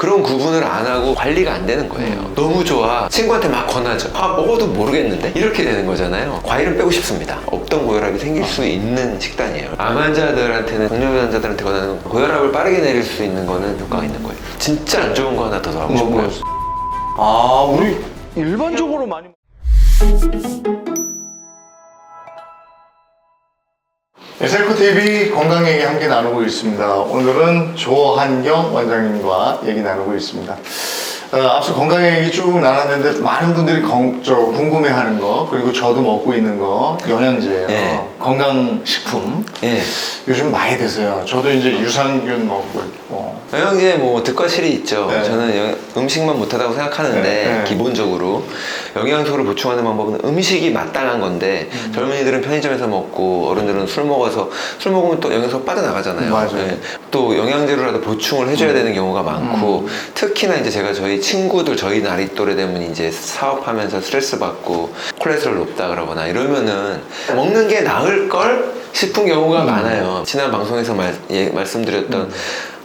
그런 구분을 안 하고 관리가 안 되는 거예요. 너무 좋아. 친구한테 막 권하죠. 먹어도 모르겠는데? 이렇게 되는 거잖아요. 과일은 빼고 싶습니다. 없던 고혈압이 생길 수 있는 식단이에요. 암 환자들한테는, 당뇨 환자들한테 권하는 고혈압을 빠르게 내릴 수 있는 거는 효과가 있는 거예요. 진짜 안 좋은 거 하나 더 하고 싶어요. 우리 일반적으로 많이 셀코TV 건강 얘기 함께 나누고 있습니다. 오늘은 조한경 원장님과 얘기 나누고 있습니다. 앞서 건강 얘기 쭉 나눴는데 많은 분들이 궁금해하는 거, 그리고 저도 먹고 있는 거 영양제예요. 네. 건강식품. 예. 요즘 많이 드세요. 저도 이제 유산균 먹고 있고. 영양제 뭐 득과 실이 있죠. 네. 저는 음식만 못하다고 생각하는데 네. 기본적으로 영양소를 보충하는 방법은 음식이 마땅한 건데 젊은이들은 편의점에서 먹고 어른들은 술 먹어서 술 먹으면 또 영양소 빠져나가잖아요. 맞아요. 예. 또 영양제로라도 보충을 해줘야 되는 경우가 많고 특히나 이제 제가 저희 친구들 저희 나이 또래 되면 이제 사업하면서 스트레스 받고 콜레스테롤 높다 그러거나 이러면은 먹는 게 나을 걸 싶은 경우가 많아요. 지난 방송에서 말씀드렸던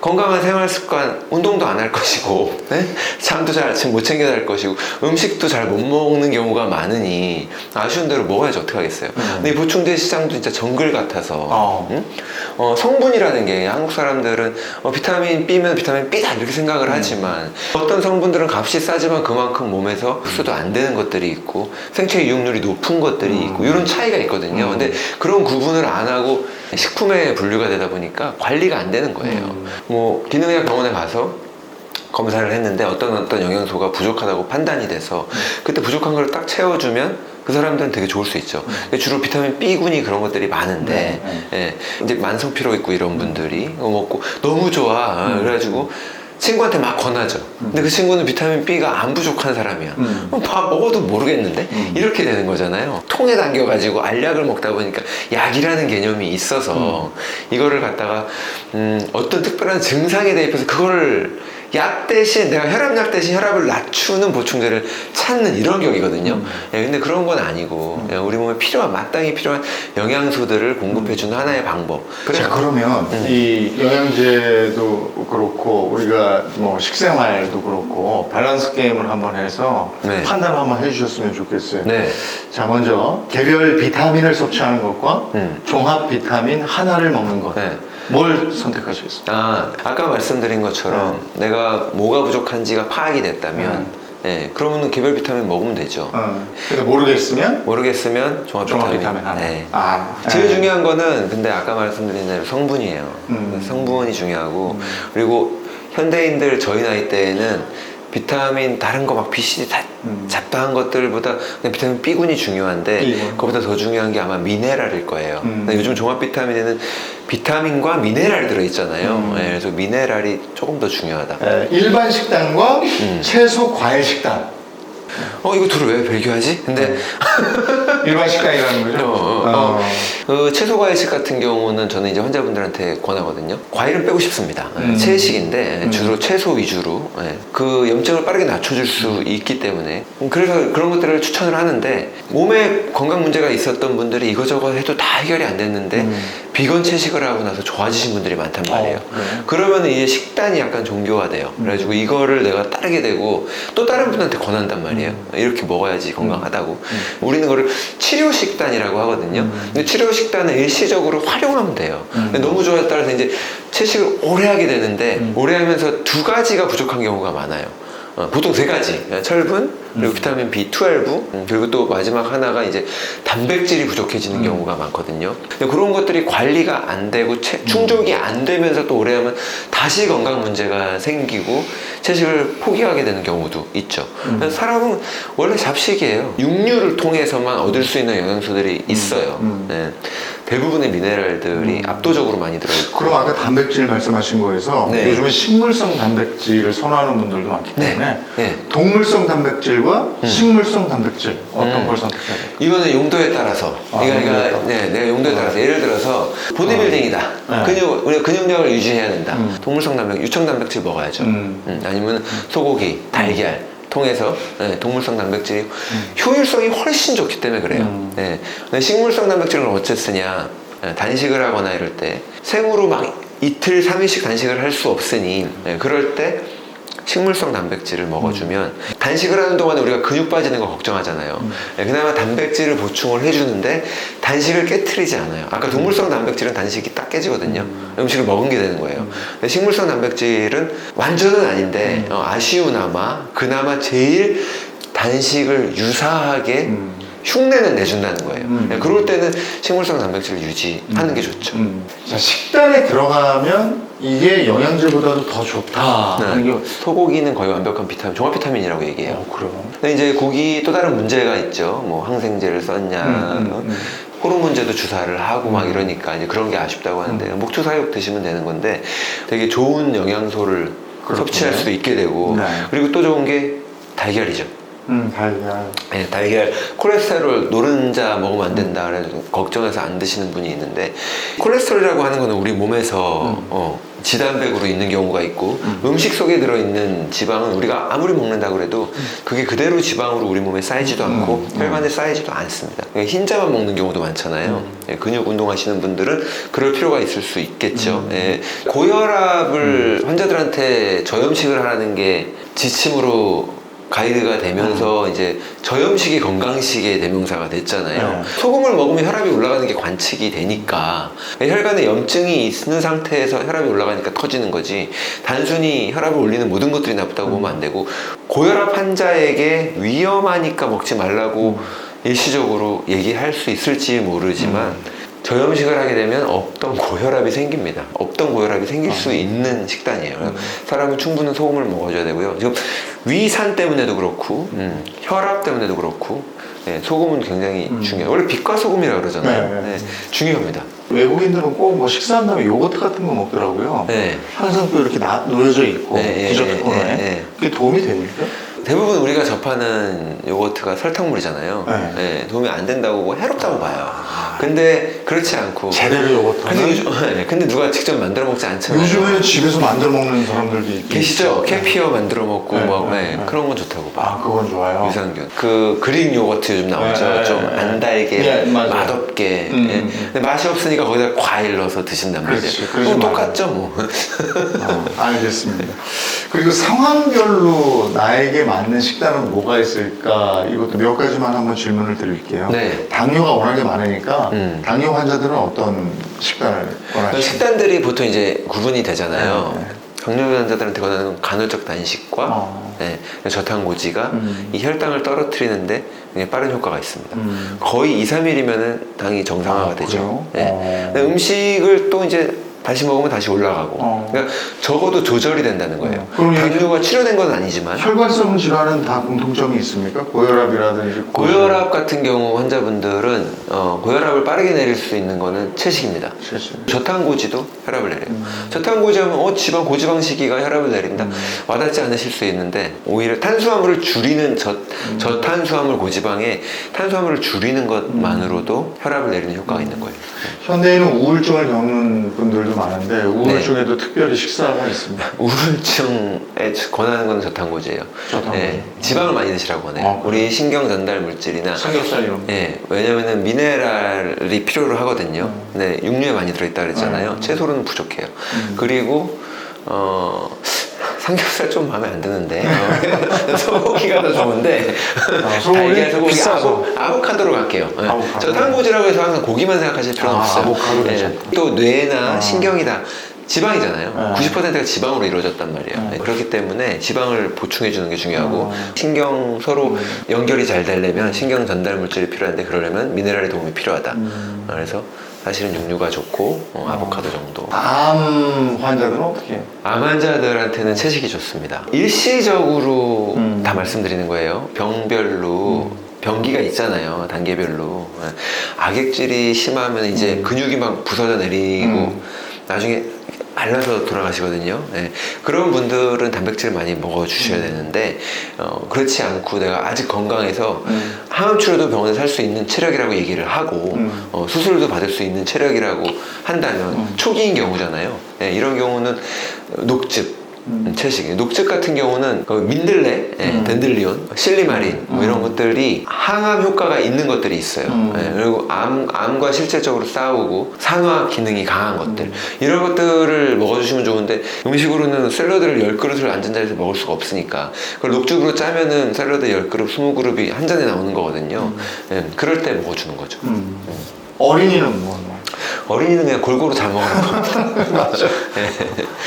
건강한 생활 습관, 운동도 안 할 것이고, 네? 잠도 잘 아침 못 챙겨 잘 것이고, 음식도 잘 못 먹는 경우가 많으니 아쉬운 대로 먹어야지 어떻게 하겠어요. 근데 이 보충제 시장도 진짜 정글 같아서 응? 성분이라는 게 한국 사람들은 비타민 B면 비타민 B다 이렇게 생각을 하지만 어떤 성분들은 값이 싸지만 그만큼 몸에서 흡수도 안 되는 것들이 있고 생체 이용률이 높은 것들이 있고 이런 차이가 있거든요. 근데 그런 구분을 안 하고 식품에 분류가 되다 보니까 관리가 안 되는 거예요. 뭐 기능의학 병원에 가서 검사를 했는데 어떤 영양소가 부족하다고 판단이 돼서 그때 부족한 걸 딱 채워주면 그 사람들은 되게 좋을 수 있죠. 주로 비타민 B군이 그런 것들이 많은데 예, 이제 만성 피로 있고 이런 분들이 이거 먹고 너무 좋아 그래가지고 친구한테 막 권하죠. 근데 그 친구는 비타민 B가 안 부족한 사람이야. 밥 먹어도 모르겠는데? 이렇게 되는 거잖아요. 통에 담겨가지고 알약을 먹다 보니까 약이라는 개념이 있어서 이거를 갖다가 어떤 특별한 증상에 대입해서 그거를 약 대신 내가 혈압약 대신 혈압을 낮추는 보충제를 찾는 이런 격이거든요. 예, 근데 그런 건 아니고 우리 몸에 마땅히 필요한 영양소들을 공급해주는 하나의 방법. 자, 그러면 이 영양제도 그렇고 우리가 뭐 식생활도 그렇고 밸런스 게임을 한번 해서 네. 판단을 한번 해주셨으면 좋겠어요. 네. 자, 먼저 개별 비타민을 섭취하는 것과 종합 비타민 하나를 먹는 것. 네. 뭘 선택하시겠어요? 아까 말씀드린 것처럼 내가 뭐가 부족한지가 파악이 됐다면 예, 그러면 개별 비타민 먹으면 되죠. 근데 모르겠으면 종합 종합 비타민. 비타민 하나. 네. 네. 제일 중요한 거는 근데 아까 말씀드린 대로 성분이에요. 성분이 중요하고 그리고 현대인들 저희 나이 때에는 비타민 다른 거 막 BCD 다 잡다한 것들보다 그냥 비타민 B군이 중요한데 B군. 그거보다 더 중요한 게 아마 미네랄일 거예요. 근데 요즘 종합 비타민에는 비타민과 미네랄 들어있잖아요. 예, 그래서 미네랄이 조금 더 중요하다. 일반 식단과 채소 과일 식단. 이거 둘을 왜 비교하지? 근데 일반 식단이라는 거죠? 그 채소 과일식 같은 경우는 저는 이제 환자분들한테 권하거든요. 과일은 빼고 싶습니다. 채식인데 주로 채소 위주로 그 염증을 빠르게 낮춰줄 수 있기 때문에 그래서 그런 것들을 추천을 하는데 몸에 건강 문제가 있었던 분들이 이거저거 해도 다 해결이 안 됐는데 비건 채식을 하고 나서 좋아지신 분들이 많단 말이에요. 그러면 이제 식단이 약간 정교화돼요. 그래가지고 이거를 내가 따르게 되고 또 다른 분한테 권한단 말이에요. 이렇게 먹어야지 건강하다고. 우리는 그걸 치료 식단이라고 하거든요. 근데 치료 식단은 일시적으로 활용하면 돼요. 근데 너무 좋아에 따라서 이제 채식을 오래 하게 되는데 오래 하면서 두 가지가 부족한 경우가 많아요. 보통 세 가지. 철분, 그리고 비타민 B12, 그리고 또 마지막 하나가 이제 단백질이 부족해지는 경우가 많거든요. 근데 그런 것들이 관리가 안 되고 충족이 안 되면서 또 오래 하면 다시 건강 문제가 생기고 채식을 포기하게 되는 경우도 있죠. 그래서 사람은 원래 잡식이에요. 육류를 통해서만 얻을 수 있는 영양소들이 있어요. 네. 대부분의 미네랄들이 압도적으로 많이 들어있고. 그럼 아까 단백질 말씀하신 거에서 네. 요즘은 식물성 단백질을 선호하는 분들도 많기 때문에 네. 동물성 단백질과 식물성 단백질 어떤 걸 선택해야 돼요? 이거는 용도에 따라서 용도에 따라. 내가 용도에 따라서 예를 들어서 보디빌딩이다. 우리가 근육량을 유지해야 된다. 동물성 단백질, 유청 단백질 먹어야죠. 아니면 소고기, 달걀 통해서 동물성 단백질이 효율성이 훨씬 좋기 때문에 그래요. 근데 식물성 단백질은 어째 쓰냐? 단식을 하거나 이럴 때 생으로 막 이틀, 3일씩 단식을 할 수 없으니 그럴 때 식물성 단백질을 먹어주면 단식을 하는 동안에 우리가 근육 빠지는 거 걱정하잖아요. 그나마 단백질을 보충을 해주는데 단식을 깨트리지 않아요. 아까 동물성 단백질은 단식이 딱 깨지거든요. 음식을 먹은 게 되는 거예요. 근데 식물성 단백질은 완전은 아닌데 그나마 제일 단식을 유사하게 흉내는 내준다는 거예요. 그럴 때는 식물성 단백질을 유지하는 게 좋죠. 자, 식단에 들어가면 이게 영양제보다도 더 좋다 하는 게 소고기는 거의 완벽한 비타민, 종합 비타민이라고 얘기해요. 그래요? 근데 이제 고기 또 다른 문제가 있죠. 뭐 항생제를 썼냐, 호르몬제도 주사를 하고 막 이러니까 이제 그런 게 아쉽다고 하는데 목초 사육 드시면 되는 건데 되게 좋은 영양소를 섭취할 수도 있게 되고 네. 그리고 또 좋은 게 달걀이죠. 달걀. 네, 달걀 콜레스테롤 노른자 먹으면 안 된다 그래서 걱정해서 안 드시는 분이 있는데 콜레스테롤이라고 하는 거는 우리 몸에서 지단백으로 있는 경우가 있고 음식 속에 들어있는 지방은 우리가 아무리 먹는다 그래도 그게 그대로 지방으로 우리 몸에 쌓이지도 않고 혈관에 쌓이지도 않습니다. 그러니까 흰자만 먹는 경우도 많잖아요. 예, 근육 운동하시는 분들은 그럴 필요가 있을 수 있겠죠. 예, 고혈압을 환자들한테 저염식을 하라는 게 지침으로 가이드가 되면서 이제 저염식이 건강식의 대명사가 됐잖아요. 소금을 먹으면 혈압이 올라가는 게 관측이 되니까 혈관에 염증이 있는 상태에서 혈압이 올라가니까 터지는 거지 단순히 혈압을 올리는 모든 것들이 나쁘다고 보면 안 되고 고혈압 환자에게 위험하니까 먹지 말라고 일시적으로 얘기할 수 있을지 모르지만 저염식을 하게 되면 없던 고혈압이 생깁니다. 없던 고혈압이 생길 수 있는 식단이에요. 사람은 충분한 소금을 먹어줘야 되고요. 지금 위산 때문에도 그렇고 혈압 때문에도 그렇고 소금은 굉장히 중요해요. 원래 빛과 소금이라고 그러잖아요. 네, 중요합니다. 외국인들은 꼭 뭐 식사한 다음에 요거트 같은 거 먹더라고요. 네. 항상 또 이렇게 놓여져 있고 디저트 코너에 그게 도움이 됩니까? 대부분 우리가 접하는 요거트가 설탕물이잖아요. 네. 네, 도움이 안 된다고 보고 해롭다고 봐요. 근데 그렇지 않고 제대로 요거트는 근데 누가 직접 만들어 먹지 않잖아요. 요즘에는 집에서 만들어 먹는 사람들도 있고 계시죠? 캐피어 만들어 먹고 네. 그런 건 좋다고 봐. 그건 좋아요. 유산균. 그 그릭 요거트 요즘 나오죠. 좀 안 달게 맛없게. 근데 맛이 없으니까 거기다 과일 넣어서 드신단 말이에요. 그럼 똑같죠 뭐. 알겠습니다. 그리고 상황별로 나에게 맞는 식단은 뭐가 있을까? 이것도 몇 가지만 한번 질문을 드릴게요. 네. 당뇨가 워낙에 많으니까 당뇨 환자들은 어떤 식단을 원하시나요? 식단들이 보통 이제 구분이 되잖아요. 당뇨 환자들한테 권하는 간헐적 단식과 저탄고지가 이 혈당을 떨어뜨리는데 굉장히 빠른 효과가 있습니다. 거의 2, 3일이면은 당이 정상화가 되죠. 근데 음식을 또 이제 다시 먹으면 다시 올라가고 그러니까 적어도 조절이 된다는 거예요. 당뇨가 치료된 건 아니지만 혈관성 질환은 다 공통점이 있습니까? 고혈압이라든지 고혈압 같은 경우 환자분들은 고혈압을 빠르게 내릴 수 있는 거는 채식입니다. 저탄고지도 혈압을 내려요. 저탄고지하면 지방 고지방 시기가 혈압을 내린다 와닿지 않으실 수 있는데 오히려 탄수화물을 줄이는 저탄수화물 고지방에 탄수화물을 줄이는 것만으로도 혈압을 내리는 효과가 있는 거예요. 현대인은 우울증을 겪는 분들도 많은데 우울증에도 특별히 식사가 있습니다. 우울증에 권하는 건 저탄고지예요. 지방을 많이 드시라고 하네요. 우리 신경 전달 물질이나 삼겹살 이런 거. 왜냐면은 미네랄이 필요로 하거든요. 근데 육류에 많이 들어있다 그랬잖아요. 채소로는 부족해요. 그리고 삼겹살 좀 마음에 안 드는데 소고기가 더 좋은데 달걀 소고기 비싸서 아보카도로 갈게요. 저탄고지라고 해서 항상 고기만 생각하실 필요는 없어요. 아보카도 또 뇌나 신경이 다 지방이잖아요. 90%가 지방으로 이루어졌단 말이에요. 그렇기 때문에 지방을 보충해 주는 게 중요하고 신경 서로 연결이 잘 되려면 신경 전달 물질이 필요한데 그러려면 미네랄의 도움이 필요하다. 그래서 사실은 육류가 좋고 아보카도 정도. 암 환자들은 어떻게 해요? 암 환자들한테는 채식이 좋습니다. 일시적으로 다 말씀드리는 거예요. 병별로 병기가 있잖아요. 단계별로. 악액질이 심하면 이제 근육이 막 부서져 내리고 나중에 말라서 돌아가시거든요. 그런 분들은 단백질을 많이 먹어주셔야 되는데 그렇지 않고 내가 아직 건강해서 항암 치료도 병원에 살 수 있는 체력이라고 얘기를 하고 수술도 받을 수 있는 체력이라고 한다면 초기인 경우잖아요. 이런 경우는 녹즙 채식. 녹즙 같은 경우는 그 민들레, 덴들리온, 실리마린 뭐 이런 것들이 항암 효과가 있는 것들이 있어요. 예, 그리고 암과 실질적으로 싸우고 산화 기능이 강한 것들 이런 것들을 먹어주시면 좋은데 음식으로는 샐러드를 10그릇을 앉은 자리에서 먹을 수가 없으니까 그걸 녹즙으로 짜면은 샐러드 10그릇, 20그릇이 한 잔에 나오는 거거든요. 예, 그럴 때 먹어주는 거죠. 어린이는 뭐? 어린이는 그냥 골고루 잘 먹으는 겁니다. 맞죠.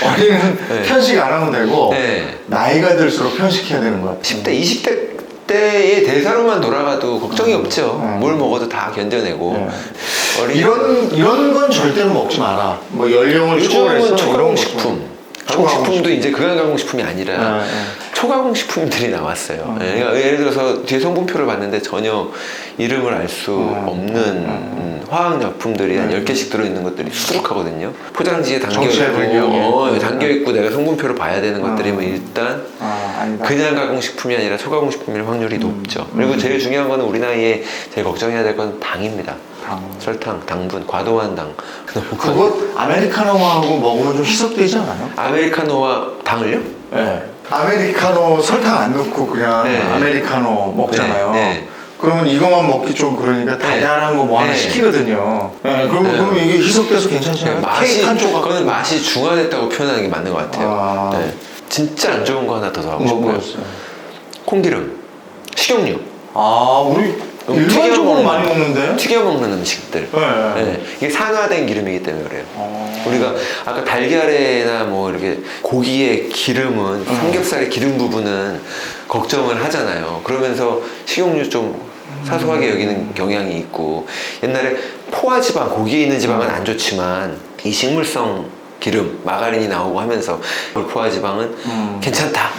어린이는 편식 안 하면 되고 네. 나이가 들수록 편식해야 되는 것 같아요. 10대, 20대 때의 대사로만 돌아가도 걱정이 없죠. 뭘 먹어도 다 견뎌내고. 이런 건 절대로 먹지 마라. 뭐 연령을 초월해서 요즘은 이런 초가공식품. 가공식품도 이제 그냥 가공식품이 아니라 네. 초가공식품들이 나왔어요. 그러니까 예를 들어서 뒤에 성분표를 봤는데 전혀 이름을 알 수 없는 화학약품들이 한 10개씩 들어있는 것들이 수두룩하거든요. 포장지에 정체불명의. 담겨있고 내가 성분표를 봐야 되는 것들이면 일단 아니다. 그냥 가공식품이 아니라 초가공식품일 확률이 높죠. 그리고 제일 중요한 거는 우리 나이에 제일 걱정해야 될 건 당입니다. 설탕, 당분, 과도한 당. 그거 아메리카노하고 먹으면 좀 희석되지 않아요? 아메리카노와 당을요? 네. 아메리카노 설탕 안 넣고 그냥 네. 아메리카노 먹잖아요. 네, 네. 그러면 이거만 먹기 좀 그러니까 달달한 거 뭐 하나 네. 시키거든요. 네. 그러면 이게 희석돼서 괜찮잖아요. 케이크 한 조각. 그거는 맛이 중화됐다고 표현하는 게 맞는 것 같아요. 아. 네. 진짜 안 좋은 거 하나 더 하고 싶어요. 뭐였어요? 콩기름, 식용유. 우리 일반적으로 많이 먹는데? 튀겨 먹는 음식들. 네. 네. 이게 산화된 기름이기 때문에 그래요. 우리가 아까 달걀에나 뭐 이렇게 고기의 기름은 삼겹살의 기름 부분은 걱정을 하잖아요. 그러면서 식용유 좀 사소하게 여기는 경향이 있고 옛날에 포화지방, 고기에 있는 지방은 안 좋지만 이 식물성 기름, 마가린이 나오고 하면서 포화지방은 괜찮다.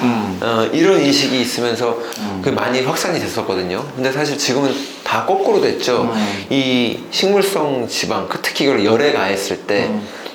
이런 인식이 있으면서 그 많이 확산이 됐었거든요. 근데 사실 지금은 다 거꾸로 됐죠. 이 식물성 지방, 특히 이걸 열에 가했을 때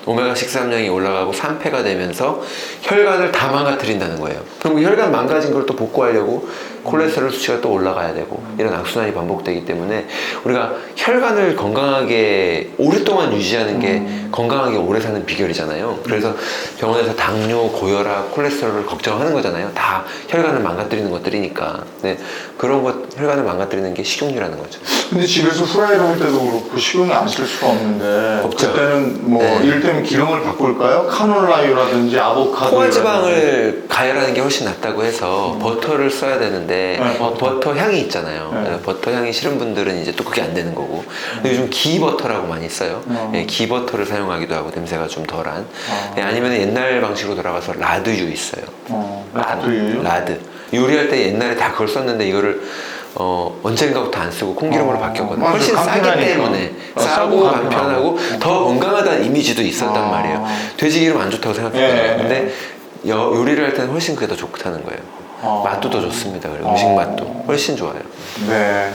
오메가 6 함량이 올라가고 산패가 되면서 혈관을 다 망가뜨린다는 거예요. 그럼 혈관 망가진 걸 또 복구하려고 콜레스테롤 수치가 또 올라가야 되고 이런 악순환이 반복되기 때문에 우리가 혈관을 건강하게 오랫동안 유지하는 게 건강하게 오래 사는 비결이잖아요. 그래서 병원에서 당뇨, 고혈압, 콜레스테롤을 걱정하는 거잖아요. 다 혈관을 망가뜨리는 것들이니까. 네, 그런 것 혈관을 망가뜨리는 게 식용유라는 거죠. 근데 집에서 후라이를 할 때도 그렇고 식용유 안 쓸 수가 없는데 없죠. 그때는 뭐 네. 이를테면 기름을 바꿀까요? 카놀라유라든지 아보카도 포화지방을 가열하는 게 훨씬 낫다고 해서 버터를 써야 되는데 네, 버터 향이 있잖아요. 네. 버터 향이 싫은 분들은 이제 또 그게 안 되는 거고. 근데 요즘 기 버터라고 많이 써요. 예, 기 버터를 사용하기도 하고 냄새가 좀 덜한. 예, 아니면 옛날 방식으로 돌아가서 라드유 있어요. 라드유요? 라드. 요리할 때 옛날에 다 그걸 썼는데 이거를 언젠가부터 안 쓰고 콩기름으로 바뀌었거든요. 맞아, 훨씬 싸기 간편하니까. 때문에 싸고 싸고 간편하고. 간편하고 더 건강하다는 이미지도 있었단 말이에요. 돼지기름 안 좋다고 생각했거든요. 예. 근데 요리를 할 때는 훨씬 그게 더 좋다는 거예요. 맛도 더 좋습니다. 그리고 음식 맛도 훨씬 좋아요. 네.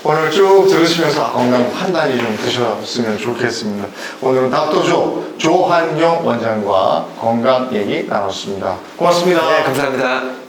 오늘 쭉 들으시면서 건강 판단이 좀 드셨으면 좋겠습니다. 오늘은 닥터조 조한경 원장과 건강 얘기 나눴습니다. 고맙습니다. 네, 감사합니다.